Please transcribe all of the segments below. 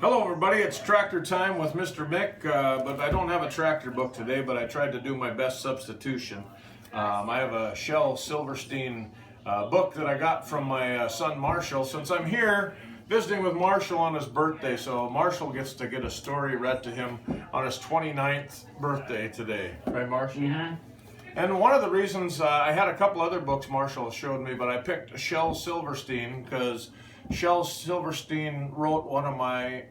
Hello everybody, it's Tractor Time with Mr. Mick, but I don't have a tractor book today, but I tried to do my best substitution. I have a Shel Silverstein book that I got from my son Marshall, since I'm here visiting with Marshall on his birthday, so Marshall gets to get a story read to him on his 29th birthday today. Right, Marshall? Mm-hmm. And one of the reasons, I had a couple other books Marshall showed me, but I picked Shel Silverstein because Shel Silverstein wrote one of my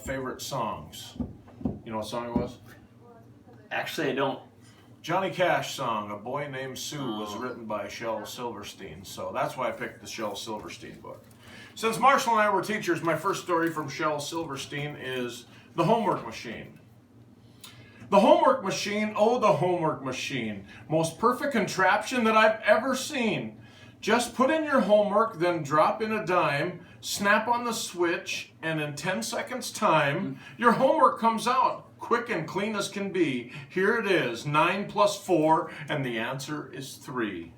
favorite songs. You know what song it was? Actually, I don't. Johnny Cash song, A Boy Named Sue, was written by Shel Silverstein. So that's why I picked the Shel Silverstein book. Since Marshall and I were teachers, my first story from Shel Silverstein is The Homework Machine. The homework machine, oh the homework machine, most perfect contraption that I've ever seen. Just put in your homework, then drop in a dime, snap on the switch, and in 10 seconds time, your homework comes out, quick and clean as can be. Here it is, 9 plus 4, and the answer is 3.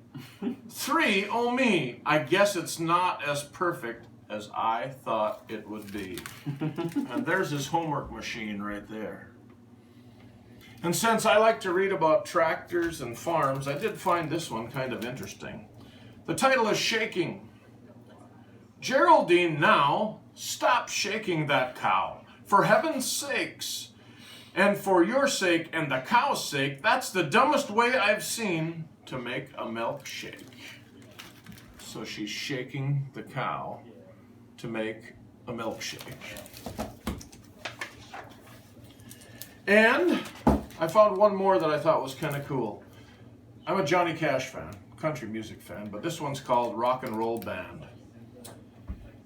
3, oh me, I guess it's not as perfect as I thought it would be. And there's his homework machine right there. And since I like to read about tractors and farms, I did find this one kind of interesting. The title is Shaking. Geraldine, now, stop shaking that cow. For heaven's sakes, and for your sake and the cow's sake, that's the dumbest way I've seen to make a milkshake. So she's shaking the cow to make a milkshake. And I found one more that I thought was kind of cool. I'm a Johnny Cash fan, country music fan, but this one's called Rock and Roll Band.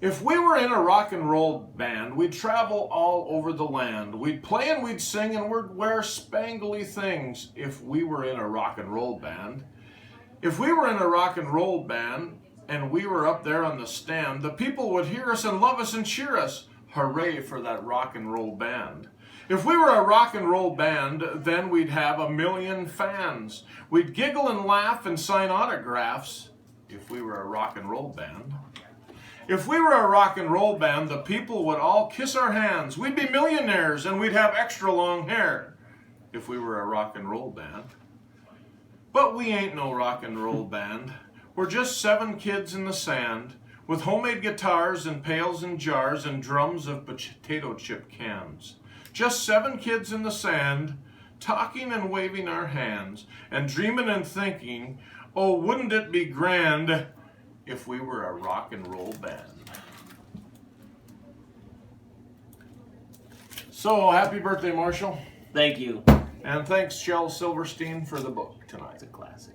If we were in a rock and roll band, we'd travel all over the land. We'd play and we'd sing and we'd wear spangly things if we were in a rock and roll band. If we were in a rock and roll band and we were up there on the stand, the people would hear us and love us and cheer us. Hooray for that rock and roll band. If we were a rock and roll band, then we'd have 1 million fans. We'd giggle and laugh and sign autographs if we were a rock and roll band. If we were a rock and roll band, the people would all kiss our hands. We'd be millionaires and we'd have extra long hair if we were a rock and roll band. But we ain't no rock and roll band. We're just 7 kids in the sand with homemade guitars and pails and jars and drums of potato chip cans. Just 7 kids in the sand, talking and waving our hands, and dreaming and thinking, oh, wouldn't it be grand if we were a rock and roll band. So, happy birthday, Marshall. Thank you. And thanks, Shel Silverstein, for the book tonight. It's a classic.